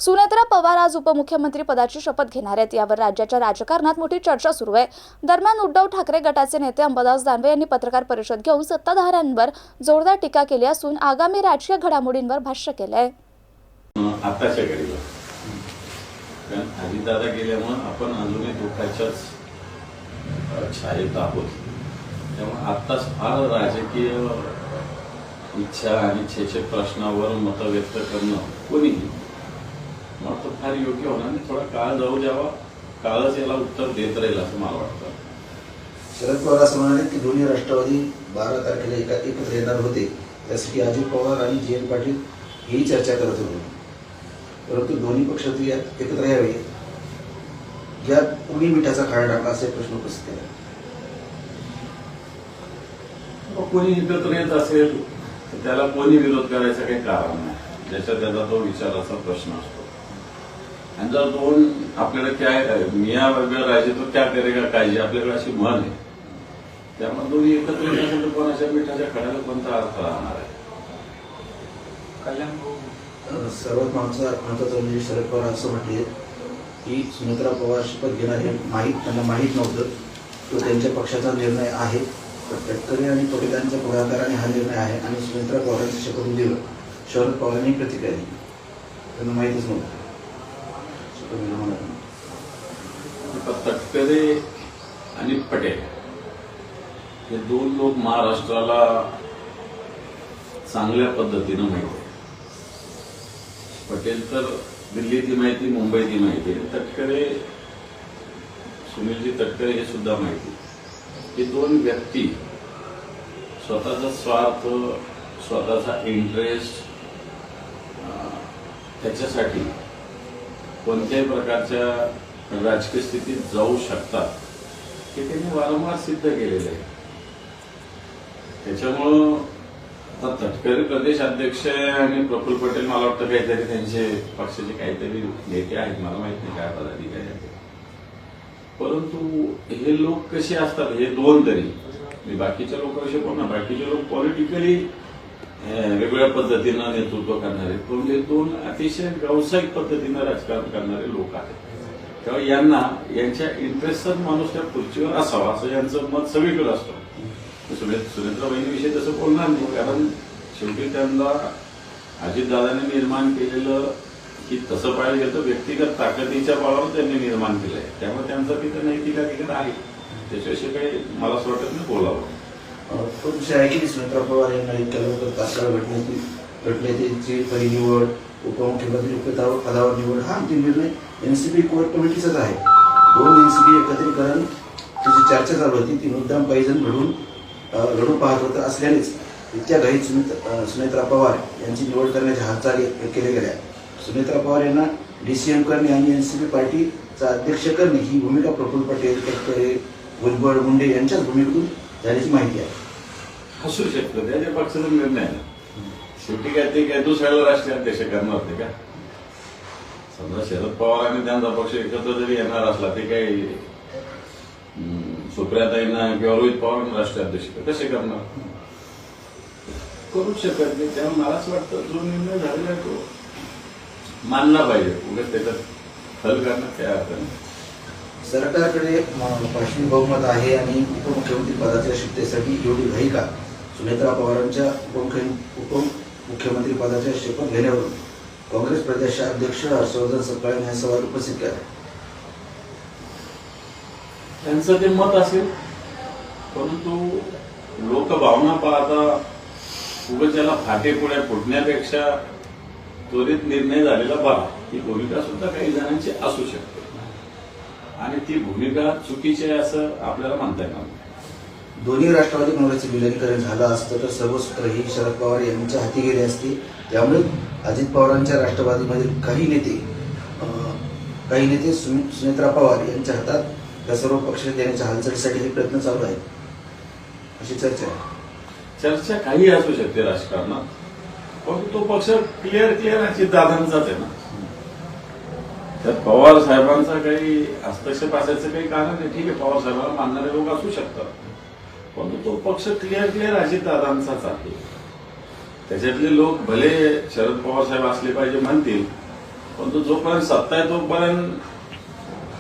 सुनेत्रा पवार आज उपमुख्यमंत्री पदाची शपथ घेणार आहेत। यावर राज्याच्या राजकारणात मोठी चर्चा सुरू आहे। दरम्यान उद्धव ठाकरे गटाचे नेते अंबादास दानवे यांनी पत्रकार परिषद घेऊन सत्ताधाऱ्यांवर जोरदार टीका केली असून आगामी राजकीय घडामोडींवर भाष्य केलंय। आताच्या घडीला कारण अजितदादा गेल्यामुळे आपण अजूनही दुःखाच्याच छायेत आहोत। त्यामुळे आत्ताच फार राजकीय इच्छा आणि इच्छेच्या प्रश्नावर मत व्यक्त करणं कोणीही मला तर फार योग्य होणार नाही। थोडा काळ जाऊ द्यावा, काळच याला उत्तर देत राहील असं मला वाटतं। शरद पवार असं म्हणाले की दोन्ही राष्ट्रवादी 12 तारखेला एकत्र येणार होते, त्यासाठी अजित पवार आणि जयंत पाटील ही चर्चा करत होते, परंतु दोन्ही पक्ष एकत्र यावे या कोणी मिठाचा खाडा टाकला असे प्रश्न उपस्थित केला। कोणी एकत्र येत असेल तर त्याला कोणी विरोध करायचा काही कारण नाही, ज्याचा त्याचा तो विचाराचा प्रश्न असतो। आणि जर दोन आपल्याला काय मिया वगैरे राहायचे तो क्या करेगा काळजी आपल्याकडे अशी म्हण आहे, त्यामुळे दोन्ही एकत्र येत असेल तर कोणाच्या मिठाच्या खड्याला कोणता अर्थ राहणार आहे। सर्वात महत्वाचं म्हणजे शरद पवार असं म्हटले की सुनेत्रा पवार शपथ घेणार हे त्यांना माहीत नव्हतं, तो त्यांच्या पक्षाचा निर्णय आहे। तटकरे आणि पटेलांच्या पुढाकाराने हा निर्णय आहे आणि सुनेत्रा पवारांची शपथ दिलं। शरद पवारांनी प्रतिक्रिया दिली, त्यांना माहितीच नव्हतं। तटकरे आणि पटेल हे दोन लोक महाराष्ट्राला चांगल्या पद्धतीनं माहिती आहे। पटेल तर दिल्लीतली माहिती, मुंबईतली माहिती आहे। तटकरे, सुनीलजी तटकरे हे सुद्धा माहिती। हे दोन व्यक्ती स्वतःचा स्वार्थ, स्वतःचा इंटरेस्ट त्याच्यासाठी कोणत्याही प्रकारच्या राजकीय स्थितीत जाऊ शकतात हे त्यांनी वारंवार सिद्ध केलेलं आहे। त्याच्यामुळं आता तटकरे प्रदेश अध्यक्ष आणि प्रफुल्ल पटेल मला वाटतं काहीतरी त्यांचे पक्षाचे काहीतरी नेते आहेत, मला माहित नाही काय पदाधिकारी आहेत, परंतु हे लोक कसे असतात हे दोन तरी, मी बाकीच्या लोकांविषयी बोलणार, बाकीचे लोक पॉलिटिकली वेगवेगळ्या पद्धतीनं नेतृत्व करणारे, पण हे दोन अतिशय व्यावसायिक पद्धतीनं राजकारण करणारे लोक आहेत। तेव्हा यांना यांच्या इंटरेस्टचा माणूस त्या खुर्चीवर असावा असं यांचं मत सगळीकडे असतं। सुनेत्रा बहिणीविषयी तसं बोलणार नाही, कारण शेवटी त्यांना अजितदादांनी निर्माण केलेलं की तसं पाहायला गेलं तर व्यक्तिगत ताकदीच्या बळावर त्यांनी निर्माण केलंय, त्यामुळे त्यांचा तिथं नैतिक अधिकार आहे, त्याच्याविषयी काही मला असं वाटत नाही बोलावं। तो विषय आहे की सुनेत्रा पवार यांना इतक्या लवकर तात्काळ घटनेची परिनिवड, उपमुख्यमंत्री पदावर निवड हा अंतिम निर्णय एनसीपी कोर कमिटीचाच आहे। दोन एनसीपी एकत्रीकरण त्याची चर्चा चालू होती, ती मुद्दाम काही जण लढू पाहत होतं असल्यानेच इतक्या घाईत सुनेत्रा पवार यांची निवड करण्याच्या हालचाली केल्या गेल्या। सुनेत्रा पवार यांना डीसीएम करणे आणि एनसीपी पार्टीचा अध्यक्ष करणे ही भूमिका प्रफुल्ल पटेल, तटकरे, भुजबळ, मुंडे यांच्याच भूमिकेतून झाल्याची माहिती आहे। असू शकतं, त्याच्या पक्षाचा निर्णय आहे। शेवटी काय ते काय दुसऱ्याला राष्ट्रीय अध्यक्ष करणार होते का? समजा शरद पवार आणि त्यांचा पक्ष एकत्र जरी येणार असला ते काही सुप्रियाताईंना किंवा रोहित पवार राष्ट्रीय अध्यक्ष कसे करणार? करूच शकत नाही। त्यामुळे मलाच वाटतं जो निर्णय झालेला आहे तो मानला पाहिजे, उगाच त्याच्यात फल करण्यात काय अर्थ नाही। सरकारकडे पाशवी बहुमत आहे आणि उपमुख्यमंत्री पदाच्या शपथेसाठी एवढी घाई का? सुनेत्रा पवारांच्या उपमुख्यमंत्री पदाच्या शपथ घेण्यावरून काँग्रेस प्रदेश अध्यक्ष हर्षवर्धन सपकाळ यांनी सवाल उपस्थित केला। त्यांचं ते मत असेल, परंतु लोकभावना पाहता उगाच याला फाटेपुड्या फुटण्यापेक्षा त्वरित निर्णय झालेला बरा ही भूमिका सुद्धा काही जणांची असू शकते आणि ती भूमिका चुकीची आहे असं आपल्याला म्हणता येणार नाही। दोन्ही राष्ट्रवादी काँग्रेसचे विलीनीकरण झालं असतं तर सर्व सूत्र ही शरद पवार यांच्या हाती गेले असते। त्यामुळे अजित पवारांच्या राष्ट्रवादीमधील काही नेते सुनेत्रा पवार यांच्या हातात या सर्व पक्ष देण्याच्या हालचालीसाठी हे प्रयत्न चालू आहेत अशी चर्चा आहे। चर्चा काही असू शकते राजकारणात, पण तो पक्ष क्लिअर अजितदादांचाच आहे ना, त्यात पवार साहेबांचा काही हस्तक्षेप असायचं काही कारण नाही। ठीक आहे, पवार साहेबांना मानणारे लोक असू शकतात, परंतु तो पक्ष क्लिअर अजितदादांचाच आहे। त्याच्यातले लोक भले शरद पवार साहेब असले पाहिजे म्हणतील, परंतु जोपर्यंत सत्ता आहे तोपर्यंत